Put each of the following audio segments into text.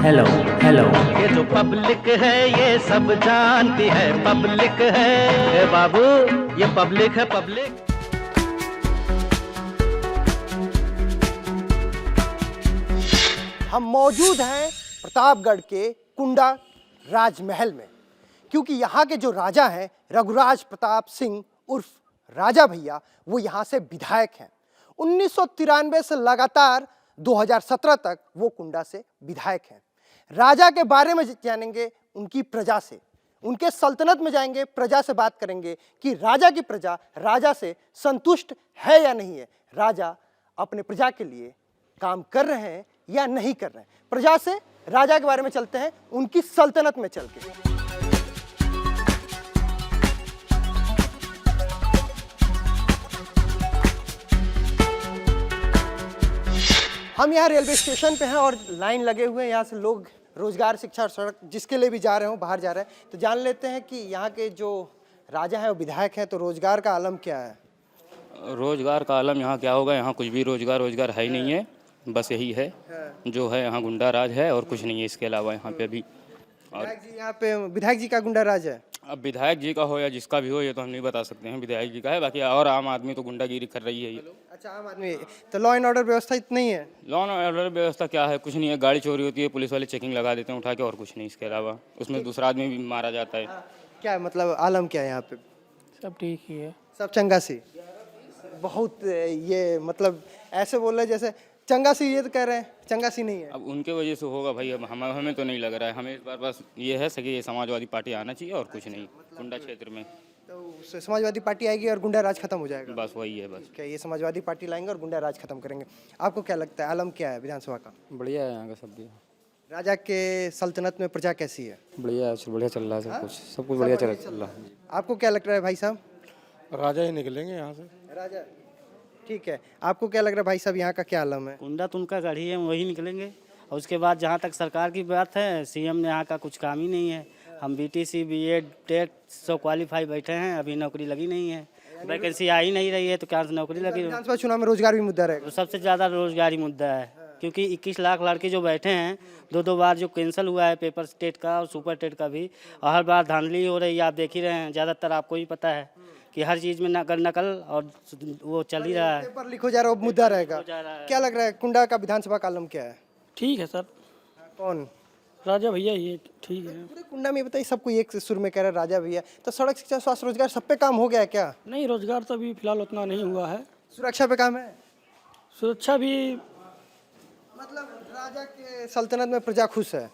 Hello hello. ये जो public है ये सब जानती है, पब्लिक है ए बाबू, ये पब्लिक है पब्लिक। हम मौजूद हैं प्रतापगढ़ के कुंडा राजमहल में, क्योंकि यहाँ के जो राजा हैं रघुराज प्रताप सिंह उर्फ राजा भैया, वो यहाँ से विधायक हैं। 1993 से लगातार 2017 तक वो कुंडा से विधायक हैं। राजा के बारे में जानेंगे, उनकी प्रजा से, उनके सल्तनत में जाएंगे, प्रजा से बात करेंगे कि राजा की प्रजा राजा से संतुष्ट है या नहीं है, राजा अपने प्रजा के लिए काम कर रहे हैं या नहीं कर रहे हैं। प्रजा से राजा के बारे में चलते हैं, उनकी सल्तनत में चल के। हम यहाँ रेलवे स्टेशन पे हैं और लाइन लगे हुए हैं। यहाँ से लोग रोजगार, शिक्षा और सड़क जिसके लिए भी जा रहे हो, बाहर जा रहे हैं, तो जान लेते हैं कि यहाँ के जो राजा हैं वो विधायक हैं, तो रोजगार का आलम क्या है? रोजगार का आलम यहाँ क्या होगा, यहाँ कुछ भी रोजगार है ही नहीं है। बस यही है जो है, यहाँ गुंडा राज है और कुछ नहीं है इसके अलावा यहाँ पे अभी। और विधायक जी, यहाँ पे विधायक जी का गुंडा राज है। अब विधायक जी का हो या जिसका भी हो ये तो हम नहीं बता सकते हैं, विधायक जी का है। बाकी और आम आदमी तो गुंडागिरी कर रही है ये। अच्छा, आम आदमी तो लॉ एंड ऑर्डर व्यवस्था इतनी ही है? लॉ एंड ऑर्डर व्यवस्था क्या है, कुछ नहीं है। गाड़ी चोरी होती है, पुलिस वाले चेकिंग लगा देते हैं उठा के, और कुछ नहीं इसके अलावा। उसमें दूसरा आदमी भी मारा जाता है। क्या है मतलब आलम क्या है यहाँ पे? सब ठीक ही है। सब चंगा सी। बहुत ये मतलब ऐसे बोल रहे हैं जैसे चंगा सी, ये तो कह रहे हैं चंगा सी नहीं है। अब उनके वजह से होगा भाई, अब हमें तो नहीं लग रहा है। हमें इस बार बस ये है कि ये समाजवादी पार्टी आना चाहिए और कुछ नहीं कुंडा क्षेत्र में। तो समाजवादी पार्टी आएगी और गुंडा राज खत्म हो जाएगा? बस वही है बस। क्या ये समाजवादी पार्टी लाएंगे और गुंडा राज खत्म करेंगे? आपको क्या लगता है आलम क्या है विधानसभा का? बढ़िया है यहाँ का सब भी। राजा के सल्तनत में प्रजा कैसी है? बढ़िया है, बढ़िया चल रहा है सब कुछ बढ़िया चल रहा है। आपको क्या लग रहा है भाई साहब? राजा ही निकलेंगे यहाँ से। राजा, ठीक है। आपको क्या लग रहा है भाई साहब, यहाँ का क्या आलम है? कुंडा तो उनका गढ़ी है, वही निकलेंगे। और उसके बाद जहाँ तक सरकार की बात है, सीएम ने यहाँ का कुछ काम ही नहीं है। हम बीटीसी, बीएड, टेट सब क्वालिफाई बैठे हैं, अभी नौकरी लगी नहीं है। वैकेंसी आ ही नहीं रही है तो क्या नौकरी लगी? विधानसभा चुनाव में रोजगार भी मुद्दा रहेगा। तो सबसे ज़्यादा रोजगारी मुद्दा है, क्योंकि 21 लाख लड़के जो बैठे हैं, दो बार जो कैंसिल हुआ है पेपर टेट का और सुपर टेट का भी, और हर बार धांधली हो रही है। आप देख ही रहे हैं, ज़्यादातर आपको ही पता है कि हर चीज़ में नकल और वो चल ही रहा है। पेपर लीक हो जा रहा है, वो मुद्दा रहेगा। क्या लग रहा है कुंडा का विधानसभा का आलम क्या है? ठीक है सर। कौन? राजा भैया ये ठीक है। पूरे कुंडा में बताइए, सबको एक सुर में कह रहा है राजा भैया। तो सड़क, शिक्षा, स्वास्थ्य, रोजगार सब पे काम हो गया है क्या? नहीं, रोजगार तो अभी फिलहाल उतना नहीं हुआ है। सुरक्षा पे काम है? सुरक्षा भी मतलब राजा के सल्तनत में प्रजा खुश है?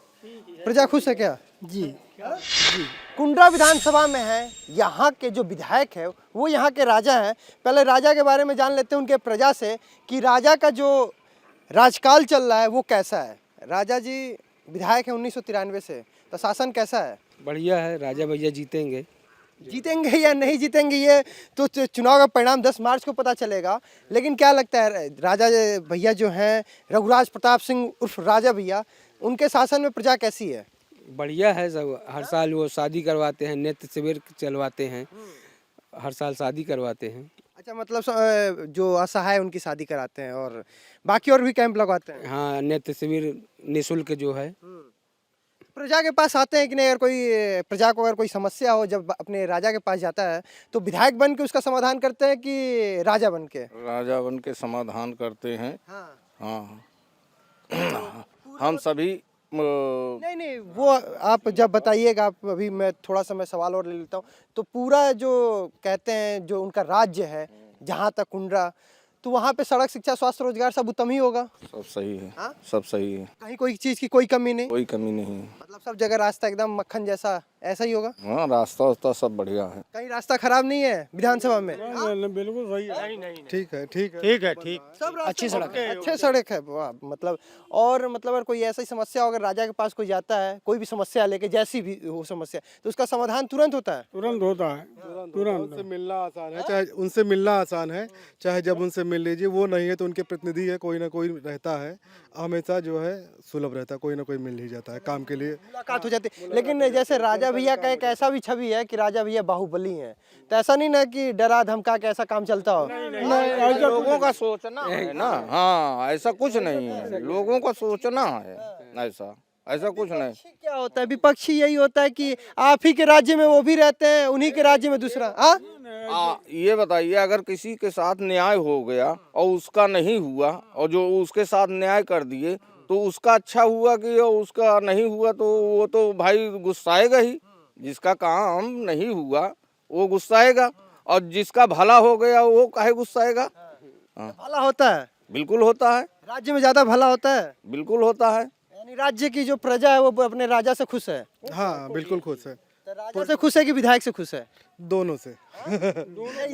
प्रजा खुश है क्या? जी। कुंडा विधानसभा में है, यहाँ के जो विधायक है वो यहाँ के राजा हैं। पहले राजा के बारे में जान लेते हैं उनके प्रजा से कि राजा का जो राजकाल चल रहा है वो कैसा है। राजा जी विधायक है 1993 से, तो शासन कैसा है? बढ़िया है, राजा भैया जीतेंगे। जीतेंगे या नहीं जीतेंगे ये तो चुनाव का परिणाम 10 मार्च को पता चलेगा। लेकिन क्या लगता है राजा भैया जो हैं रघुराज प्रताप सिंह उर्फ राजा भैया, उनके शासन में प्रजा कैसी है? बढ़िया है सब। हर साल वो शादी करवाते हैं, नृत्य शिविर चलवाते हैं, हर साल शादी करवाते हैं। अच्छा, मतलब जो असहाय उनकी शादी कराते हैं और बाकी और भी कैंप लगवाते हैं? हाँ, नृत्य शिविर निःशुल्क जो है। प्रजा के पास आते हैं कि नहीं? अगर कोई प्रजा को अगर कोई समस्या हो, जब अपने राजा के पास जाता है तो विधायक बन के उसका समाधान करते हैं कि राजा बन के? राजा बन के समाधान करते हैं। हाँ। हाँ हम सभी नहीं, वो आप जब बताइएगा। आप अभी मैं थोड़ा सा मैं सवाल और ले लेता हूँ। तो पूरा जो कहते हैं जो उनका राज्य है जहाँ तक कुंडा, तो वहाँ पे सड़क, शिक्षा, स्वास्थ्य, रोजगार सब उत्तम ही होगा? सब सही है। हाँ? सब सही है, कहीं कोई चीज़ की कोई कमी नहीं? कोई कमी नहीं है। मतलब सब जगह रास्ता एकदम मक्खन जैसा ऐसा ही होगा? हाँ, रास्ता वास्ता सब बढ़िया है। कहीं रास्ता खराब नहीं है विधानसभा में? बिल्कुल सही है। ठीक है, ठीक है, ठीक है, ठीक। सब अच्छी सड़क है, अच्छे सड़क है। वाह, मतलब और मतलब अगर कोई ऐसी समस्या हो, अगर राजा के पास कोई जाता है कोई भी समस्या लेके, जैसी भी हो समस्या, तो उसका समाधान तुरंत होता है? तुरंत होता है, तुरंत। उनसे मिलना आसान है, चाहे उनसे मिलना आसान है, चाहे जब उनसे मिल लीजिए। वो नहीं है तो उनके प्रतिनिधि है, कोई ना कोई रहता है, हमेशा जो है सुलभ रहता है, कोई ना कोई मिल ही जाता है काम के लिए, मुलाकात हो जाती है। लेकिन जैसे राजा भैया का एक ऐसा भी छवि है कि राजा भैया बाहुबली हैं, तो ऐसा नहीं ना कि डरा धमका के ऐसा काम चलता हो? नहीं, लोगों का सोचना है ना। हाँ, ऐसा कुछ नहीं है, लोगों का सोचना है ऐसा। ऐसा कुछ नहीं। विपक्षी क्या होता है? विपक्षी यही होता है कि आप ही के राज्य में वो भी रहते हैं, उन्हीं के राज्य में दूसरा। हाँ, ये बताइए, अगर किसी के साथ न्याय हो गया और उसका नहीं हुआ और जो उसके साथ न्याय कर दिए तो उसका अच्छा हुआ कि उसका नहीं हुआ, तो वो तो भाई गुस्साएगा ही। जिसका काम नहीं हुआ वो गुस्साएगा, और जिसका भला हो गया वो काहे गुस्साएगा। भला होता है, बिल्कुल होता है, राज्य में ज्यादा भला होता है। बिल्कुल होता है। यानी राज्य की जो प्रजा है वो अपने राजा से खुश है। हाँ बिल्कुल खुश है, तो राजा से खुश है कि विधायक से खुश है? दोनों से।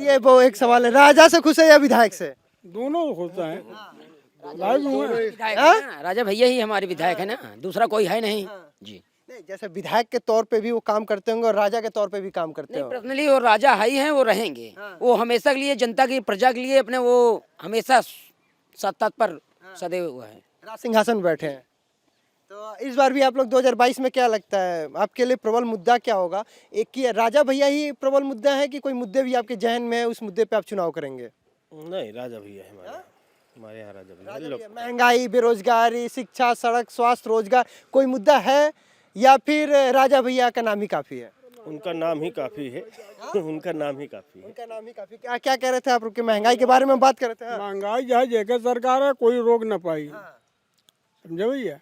ये वो एक सवाल है, राजा से खुश है या विधायक से? दोनों होता है। विधायक है ना, राजा भैया ही हमारे विधायक है ना, दूसरा कोई है नहीं जी। नहीं, जैसे विधायक के तौर पे भी वो काम करते होंगे और राजा के तौर पे भी काम करते नहीं, होंगे। पर्सनली वो राजा है ही हैं, वो रहेंगे। वो हमेशा के लिए जनता की प्रजा के लिए अपने वो हमेशा तत्पर सदैव हुआ है। राज सिंहासन बैठे हैं। तो इस बार भी आप लोग 2022 में क्या लगता है आपके लिए प्रबल मुद्दा क्या होगा? एक की राजा भैया ही प्रबल मुद्दा है कि कोई मुद्दे भी आपके जहन में है, उस मुद्दे पे आप चुनाव करेंगे? नहीं, राजा भैया है हमारे यहाँ राजा भैया। महंगाई, बेरोजगारी, शिक्षा, सड़क, स्वास्थ्य, रोजगार, कोई मुद्दा है या फिर राजा भैया का नाम ही काफी है? उनका नाम ही काफी है। उनका नाम ही काफी है। उनका नाम ही काफी। क्या क्या कह रहे थे आप लोग? महंगाई के बारे में बात कर रहे थे। हाँ। महंगाई जो है जेके सरकार है, कोई रोक ना पाई, समझे भैया।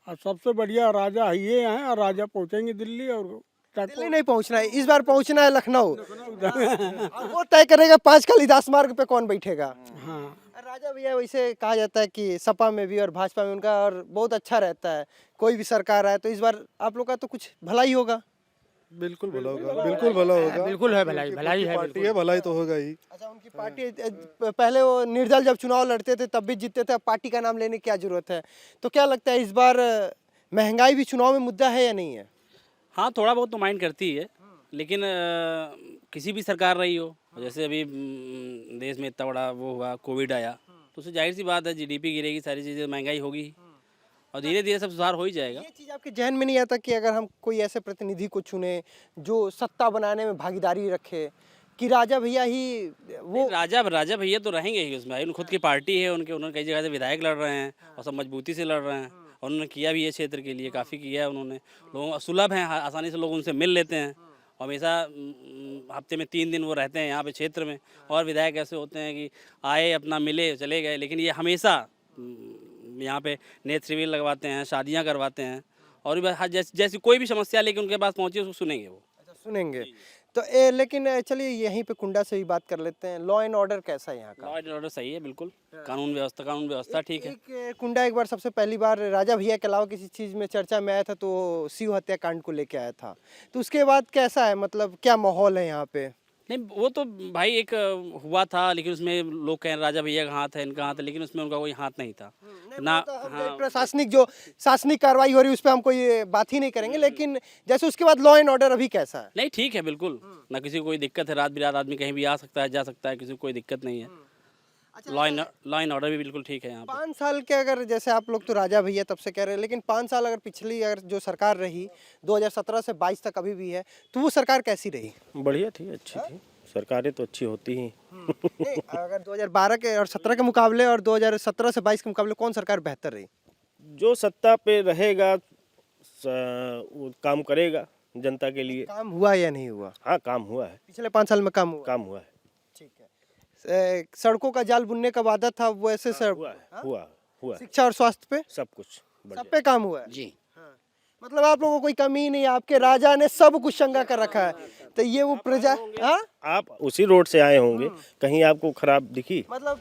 और सबसे बढ़िया राजा ये हैं, और राजा पहुंचेंगे दिल्ली, और दिल्ली नहीं पहुंचना है, इस बार पहुंचना है लखनऊ। और वो तय करेगा 5 कालिदास मार्ग पे कौन बैठेगा। हाँ, राजा भैया वैसे कहा जाता है कि सपा में भी और भाजपा में उनका और बहुत अच्छा रहता है, कोई भी सरकार आए तो इस बार आप लोग का तो कुछ भला ही होगा। बिल्कुल भला होगा, बिल्कुल भला होगा। बिल्कुल है भलाई, भलाई है पार्टी है, भलाई तो होगा ही। अच्छा, उनकी पार्टी पहले वो निर्दल जब चुनाव लड़ते थे तब भी जीतते थे, अब पार्टी का नाम लेने की क्या जरूरत है? तो क्या लगता है इस बार महंगाई भी चुनाव में मुद्दा है या नहीं है? हाँ, थोड़ा बहुत तो माइंड करती है, लेकिन किसी भी सरकार रही हो, जैसे अभी देश में इतना बड़ा वो हुआ, कोविड आया, तो उससे जाहिर सी बात है जीडीपी गिरेगी, सारी चीज़ें, महंगाई होगी, और धीरे धीरे सब सुधार हो ही जाएगा। ये चीज़ आपके जहन में नहीं आता कि अगर हम कोई ऐसे प्रतिनिधि को चुने जो सत्ता बनाने में भागीदारी रखे, कि राजा भैया ही वो? राजा भैया तो रहेंगे ही उसमें, उनकी खुद की पार्टी है, उन्होंने कई जगह से विधायक लड़ रहे हैं और सब मजबूती से लड़ रहे हैं, और उन्होंने किया भी है क्षेत्र के लिए, काफ़ी किया है उन्होंने। लोगों सुलभ हैं, आसानी से लोग उनसे मिल लेते हैं, हमेशा हफ्ते में 3 दिन वो रहते हैं यहाँ पे क्षेत्र में। और विधायक ऐसे होते हैं कि आए, अपना मिले, चले गए, लेकिन ये हमेशा यहाँ पे नेत्र शिविर लगवाते हैं, शादियाँ करवाते हैं, और जैसी कोई भी समस्या लेके उनके पास पहुँचे उसको सुनेंगे वो। अच्छा, सुनेंगे तो लेकिन चलिए यहीं पे कुंडा से भी बात कर लेते हैं। लॉ एंड ऑर्डर कैसा है यहाँ का? लॉ एंड ऑर्डर सही है, बिल्कुल। कानून व्यवस्था ठीक है। एक कुंडा एक बार सबसे पहली बार राजा भैया के अलावा किसी चीज़ में चर्चा में आया था तो शिव हत्याकांड को लेके आया था, तो उसके बाद कैसा है, मतलब क्या माहौल है यहाँ पे? नहीं, वो तो भाई एक हुआ था, लेकिन उसमें लोग कह रहे राजा भैया का हाथ है, इनका हाथ है, लेकिन उसमें उनका कोई हाथ नहीं था ना। हाँ, प्रशासनिक जो शासनिक कार्रवाई हो रही है उस पर हम कोई बात ही नहीं करेंगे, लेकिन जैसे उसके बाद लॉ एंड ऑर्डर अभी कैसा है? नहीं, ठीक है, बिल्कुल, ना किसी को कोई दिक्कत है, रात बिरात आदमी कहीं भी आ सकता है, जा सकता है, किसी को कोई दिक्कत नहीं है। लॉ एंड ऑर्डर भी बिल्कुल ठीक है यहाँ पे। 5 साल के अगर जैसे आप लोग तो राजा भैया तब से कह रहे हैं, लेकिन 5 साल अगर पिछली अगर जो सरकार रही 2017 से 22 तक अभी भी है, तो वो सरकार कैसी रही? बढ़िया थी, अच्छी थी। सरकारें तो अच्छी होती ही। नहीं, अगर 2012 के और 17 के मुकाबले और 2017 से 22 के मुकाबले कौन सरकार बेहतर रही? जो सत्ता पे रहेगा वो काम करेगा जनता के लिए। काम हुआ या नहीं हुआ? हाँ, काम हुआ है, पिछले 5 साल में काम हुआ? काम हुआ है। ठीक है। सड़कों का जाल बुनने का वादा था, वो ऐसे हुआ है, हुआ है। शिक्षा और स्वास्थ्य पे सब कुछ सब बढ़िया। पे काम हुआ है जी, मतलब आप लोगों को कोई कमी नहीं है, आपके राजा ने सब कुछ चंगा कर रखा है, तो ये वो प्रजा। हाँ, आप उसी रोड से आए होंगे, कहीं आपको खराब दिखी? मतलब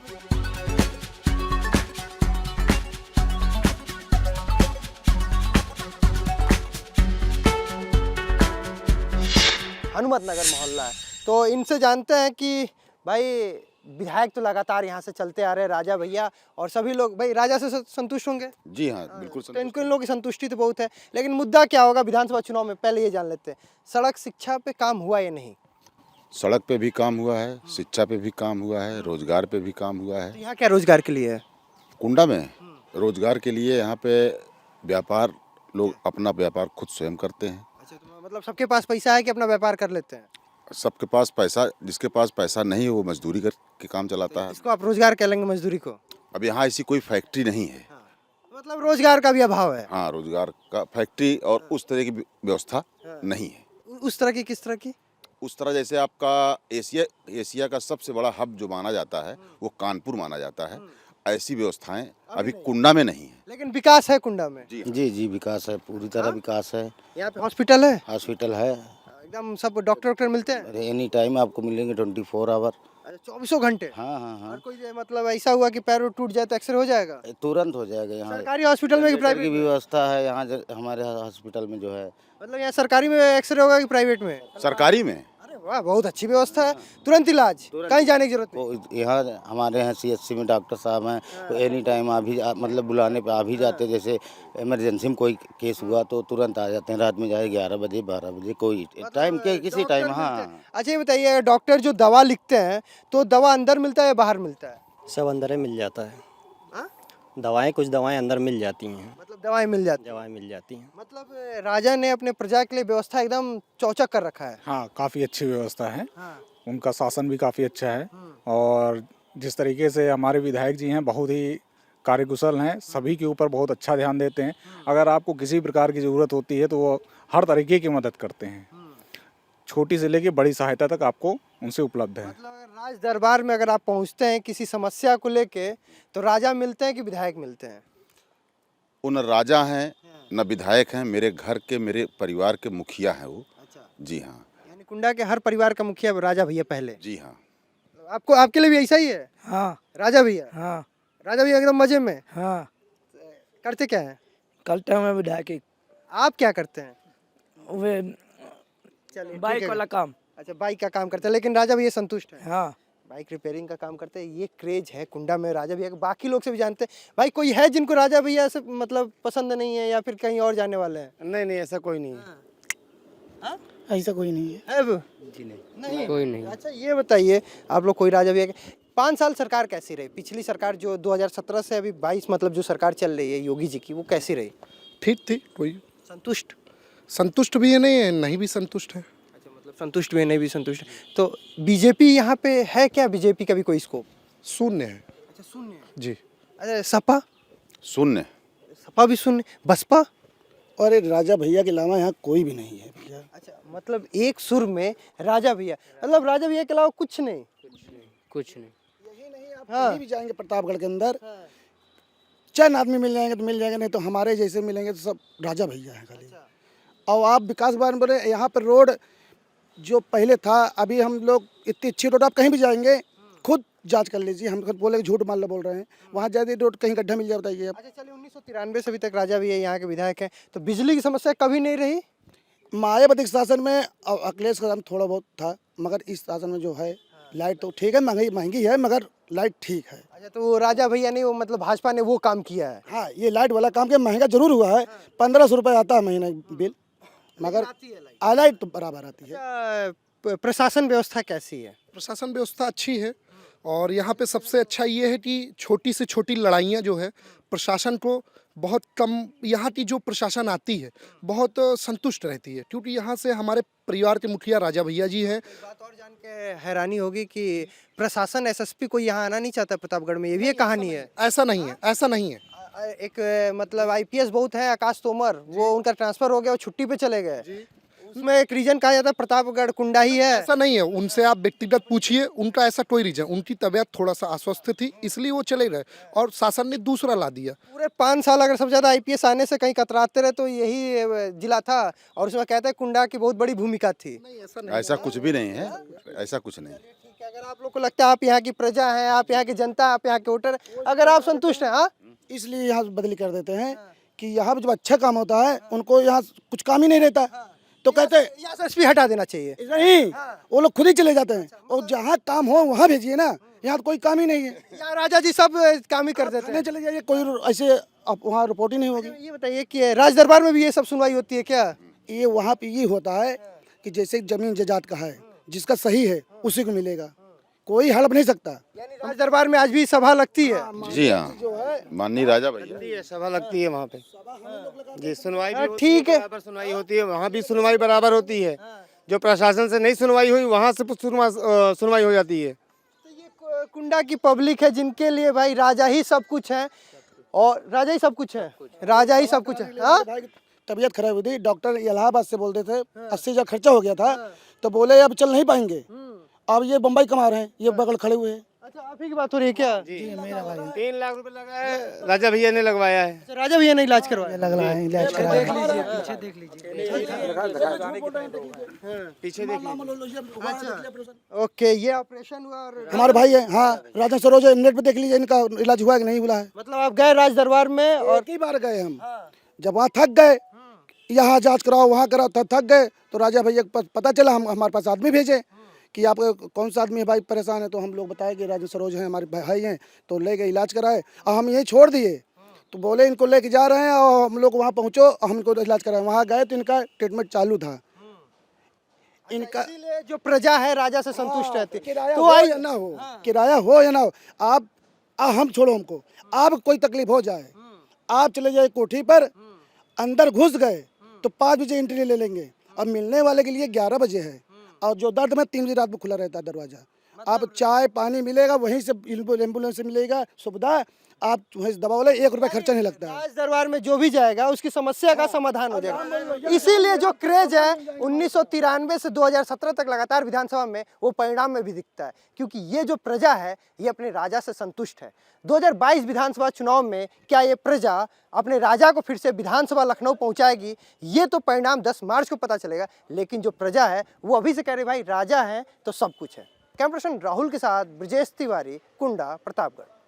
हनुमत नगर मोहल्ला है, तो इनसे जानते हैं कि भाई विधायक तो लगातार यहाँ से चलते आ रहे हैं राजा भैया, और सभी लोग भाई राजा से संतुष्ट होंगे? जी हाँ, बिल्कुल तो इनको इन लोगों की संतुष्टि तो बहुत है, लेकिन मुद्दा क्या होगा विधानसभा चुनाव में, पहले ये जान लेते हैं। सड़क शिक्षा पे काम हुआ या नहीं? सड़क पे भी काम हुआ है, शिक्षा पे भी काम हुआ है, रोजगार पे भी काम हुआ है। तो यहाँ क्या रोजगार के लिए है? कुंडा में रोजगार के लिए यहाँ पे व्यापार, लोग अपना व्यापार खुद स्वयं करते हैं। अच्छा, तो मतलब सबके पास पैसा है कि अपना व्यापार कर लेते हैं? सबके पास पैसा, जिसके पास पैसा नहीं है वो मजदूरी कर के काम चलाता है। इसको आप रोजगार कह लेंगे मजदूरी को? अब यहाँ ऐसी कोई फैक्ट्री नहीं है। मतलब रोजगार का भी अभाव है। हाँ, रोजगार का फैक्ट्री और उस तरह की व्यवस्था नहीं है। उस तरह की, किस तरह की? उस तरह जैसे आपका एशिया का सबसे बड़ा हब जो माना जाता है वो कानपुर माना जाता है, ऐसी व्यवस्थाएं अभी कुंडा में नहीं है। लेकिन विकास है कुंडा में। जी विकास है, पूरी तरह विकास है। यहाँ पे हॉस्पिटल है, हॉस्पिटल है, एकदम सब डॉक्टर मिलते हैं। अरे एनी टाइम आपको मिलेंगे 24 आवर। अच्छा, 24 घंटे। हाँ। और कोई मतलब ऐसा हुआ कि पैर टूट जाए तो एक्सरे हो जाएगा? तुरंत हो जाएगा यहाँ। सरकारी हॉस्पिटल में कि जनरेटर की प्राइवेट? व्यवस्था है यहाँ हमारे हॉस्पिटल में जो है। मतलब यहाँ सरकारी में एक्सरे होगा कि प्राइवेट में? सरकारी में। अरे वाह, बहुत अच्छी व्यवस्था है। तुरंत इलाज, कहीं जाने की जरूरत नहीं। वो यहाँ हमारे यहाँ CHC में डॉक्टर साहब हैं, तो एनी टाइम मतलब बुलाने पे आ भी जाते हैं। जैसे इमरजेंसी में कोई केस हुआ तो तुरंत आ जाते हैं। रात में जाए 11 बजे 12 बजे, कोई टाइम के किसी टाइम। हाँ। अच्छा ये बताइए, डॉक्टर जो दवा लिखते हैं तो दवा अंदर मिलता है या बाहर मिलता है? सब अंदर ही मिल जाता है। हाँ? दवाएं, कुछ दवाएं अंदर मिल जाती हैं। मतलब दवाएं मिल जाती हैं? दवाएं मिल जाती हैं। मतलब राजा ने अपने प्रजा के लिए व्यवस्था एकदम चौचक कर रखा है। हाँ, काफ़ी अच्छी व्यवस्था है। हाँ। उनका शासन भी काफ़ी अच्छा है। और जिस तरीके से हमारे विधायक जी हैं, बहुत ही कार्यकुशल हैं, सभी के ऊपर बहुत अच्छा ध्यान देते हैं। अगर आपको किसी प्रकार की ज़रूरत होती है तो वो हर तरीके की मदद करते हैं, छोटी से लेकर बड़ी सहायता तक आपको उनसे उपलब्ध है। मतलब अगर राज दरबार में अगर आप पहुंचते हैं किसी समस्या को लेके तो राजा मिलते हैं कि विधायक मिलते हैं? उन राजा हैं न विधायक हैं, मेरे घर के, मेरे परिवार के मुखिया हैं वो। अच्छा। जी हाँ। यानी कुंडा के हर परिवार का मुखिया राजा भैया पहले? जी हाँ। आपको, आपके लिए भी ऐसा ही है? हाँ राजा भैया? हाँ राजा भैया एकदम मजे में। हाँ। करते क्या है? कल टाइम में विधायक आप क्या करते हैं? वे चलिए, बाइक ठीक है। वाला काम। अच्छा, बाइक का काम करते हैं, लेकिन राजा भैया संतुष्ट है? हाँ। बाइक रिपेयरिंग का काम करते हैं। ये क्रेज है कुंडा में राजा भैया का, बाकी लोग से भी जानते हैं। भाई कोई है जिनको राजा भैया से मतलब पसंद नहीं है या फिर कहीं और जाने वाले हैं? नहीं, ऐसा कोई नहीं है। ऐसा कोई नहीं है वो? जी नहीं कोई नहीं। अच्छा ये बताइए, आप लोग कोई राजा भैया के 5 साल सरकार कैसी रही? पिछली सरकार जो 2017 से अभी 22 मतलब जो सरकार चल रही है योगी जी की, वो कैसी रही? ठीक थी, कोई संतुष्ट भी है, नहीं भी संतुष्ट है। अच्छा, मतलब संतुष्ट भी है, नहीं भी संतुष्ट है। तो बीजेपी यहाँ पे है क्या? बीजेपी का भी कोई स्कोप? शून्य है। अच्छा, शून्य है। जी। अच्छा, सपा? शून्य। सपा भी शून्य। बसपा? और राजा भैया के अलावा यहाँ कोई भी नहीं है भैया। अच्छा, मतलब एक सुर में राजा भैया, मतलब राजा भैया के अलावा कुछ नहीं? कुछ नहीं। आप कहीं भी जाएंगे प्रतापगढ़ के अंदर, चंद आदमी मिल जाएंगे तो मिल जाएंगे, नहीं तो हमारे जैसे मिलेंगे तो सब राजा भैया हैं खाली। और आप विकास बारे में बोले, यहाँ पर रोड जो पहले था, अभी हम लोग इतनी अच्छी रोड, आप कहीं भी जाएंगे खुद जांच कर लीजिए, हम खुद बोले झूठ मान लो बोल रहे हैं, वहाँ ज़्यादा रोड कहीं गड्ढा मिल जाए बताइए आप। अच्छा चलिए, 1993 से अभी तक राजा भैया यहाँ के विधायक हैं, तो बिजली की समस्या कभी नहीं रही? मायावती शासन में और अखिलेश का थोड़ा बहुत था, मगर इस शासन में जो है लाइट तो ठीक है, महंगी है मगर लाइट ठीक है। अच्छा, तो वो राजा भैया ने, वो मतलब भाजपा ने वो काम किया है? हाँ, ये लाइट वाला काम के महंगा जरूर हुआ है, 1500 रुपये आता है महीना बिल, मगर लाइट तो बराबर आती है। अच्छा, प्रशासन व्यवस्था कैसी है? प्रशासन व्यवस्था अच्छी है, और यहाँ पे सबसे अच्छा ये है कि छोटी से छोटी लड़ाइयाँ जो है प्रशासन को बहुत कम, यहाँ की जो प्रशासन आती है बहुत संतुष्ट रहती है, क्योंकि यहाँ से हमारे परिवार के मुखिया राजा भैया जी हैं। बात और जान के हैरानी होगी कि प्रशासन एसएसपी कोई यहाँ आना नहीं चाहता प्रतापगढ़ में, ये भी एक कहानी है। ऐसा नहीं है, ऐसा नहीं है। एक मतलब आईपीएस बहुत है, आकाश तोमर, वो उनका ट्रांसफर हो गया, वो छुट्टी पे चले गए। उसमें एक रीजन कहा जाता है प्रतापगढ़ कुंडा ही है। ऐसा नहीं है, उनसे आप व्यक्तिगत पूछिए, उनका ऐसा कोई रीजन, उनकी तबीयत थोड़ा सा अस्वस्थ थी इसलिए वो चले गए, और शासन ने दूसरा ला दिया। पूरे 5 साल अगर सबसे ज्यादा आईपीएस आने से कहीं कतराते रहे तो यही जिला था, और उसमें कहते हैं कुंडा की बहुत बड़ी भूमिका थी। ऐसा कुछ भी नहीं है, ऐसा कुछ नहीं। ठीक है, अगर आप लोग को लगता है आप यहाँ की प्रजा हैं, आप यहाँ की जनता, आप यहाँ के वोटर, अगर आप संतुष्ट हैं, हाँ, इसलिए यहाँ बदली कर देते हैं कि यहाँ जब अच्छा काम होता है उनको यहाँ कुछ काम ही नहीं रहता, तो कहते हैं एसएसपी हटा देना चाहिए। नहीं, वो लोग खुद ही चले जाते हैं, और जहाँ काम हो वहाँ भेजिए ना, यहाँ तो कोई काम ही नहीं है। यहाँ राजा जी सब काम ही कर देते हैं। चले जाइए, कोई ऐसे वहाँ रिपोर्ट ही नहीं होगी। ये बताइए कि राज दरबार में भी ये सब सुनवाई होती है क्या? ये वहाँ पे ये होता है कि जैसे जमीन जायदाद का है, जिसका सही है उसी को मिलेगा, कोई हड़प नहीं सकता। यानी राज दरबार में आज भी सभा लगती है? जी हाँ, माननीय राजा भैया सभा लगती है वहाँ पे जी, सुनवाई भी ठीक है, बराबर सुनवाई होती है, वहाँ भी सुनवाई बराबर होती है। जो प्रशासन से नहीं सुनवाई हुई वहाँ से सुनवाई हो जाती है। तो ये कुंडा की पब्लिक है जिनके लिए भाई राजा ही सब कुछ है। और राजा ही सब कुछ है, राजा ही सब कुछ है। हाँ भाई की तबीयत खराब हुई थी, डॉक्टर इलाहाबाद से बोलते थे 80,000 खर्चा हो गया था, तो बोले अब चल नहीं पाएंगे। अब ये बम्बई कमा रहे हैं, ये बगल खड़े हुए हैं। अच्छा, आप ही की बात हो रही है क्या? जी मेरा भाई 3 लाख रुपए लगा है, राजा भैया ने लगवाया है। अच्छा, राजा भैया ने इलाज करवाया। लग रहा है इलाज करा है। पीछे देख पीछे देखिए। ओके, ये ऑपरेशन हुआ और हमारे भाई है, हाँ राजा सरोज है, नेट पे देख लीजिए इनका इलाज हुआ है कि नहीं हुआ है। मतलब आप गए राज दरबार में और एक ही बार गए हम, जब वहाँ थक गए, यहाँ जांच कराओ वहाँ कराओ, तब थक गए तो राजा भैया को पता चला, हम हमारे पास आदमी भेजे कि आप कौन सा आदमी है भाई परेशान है, तो हम लोग बताए कि राजा सरोज हैं हमारे भाई हैं, तो ले गए इलाज कराए और हम यहीं छोड़ दिए। तो बोले इनको लेके जा रहे हैं और हम लोग वहाँ पहुँचो, हम इनको इलाज कराए, वहाँ गए तो इनका ट्रीटमेंट चालू था। इनका इसीलिए जो प्रजा है राजा से संतुष्ट रहती है। किराया तो हो आई या ना हो, किराया हो या ना हो, आप हम छोड़ो हमको, आप कोई तकलीफ हो जाए, आप चले जाए कोठी पर, अंदर घुस गए तो 5 बजे एंट्री ले लेंगे, अब मिलने वाले के लिए 11 बजे है, और जो दर्द में 3 बजे रात में खुला रहता है दरवाजा। आप चाय पानी मिलेगा वहीं से, एम्बुलेंस से मिलेगा सुविधा, आप वहीं से दवा वाले, 1 रुपया खर्चा नहीं लगता है। राज दरबार में जो भी जाएगा उसकी समस्या का समाधान हो जाएगा। इसीलिए जो क्रेज है 1993 से 2017 तक लगातार विधानसभा में, वो परिणाम में भी दिखता है, क्योंकि ये जो प्रजा है ये अपने राजा से संतुष्ट है। 2022 विधानसभा चुनाव में क्या ये प्रजा अपने राजा को फिर से विधानसभा लखनऊ पहुंचाएगी, ये तो परिणाम 10 मार्च को पता चलेगा। लेकिन जो प्रजा है वो अभी से कह रही भाई राजा है तो सब कुछ है। कैमरा पर्सन राहुल के साथ ब्रजेश तिवारी, कुंडा, प्रतापगढ़।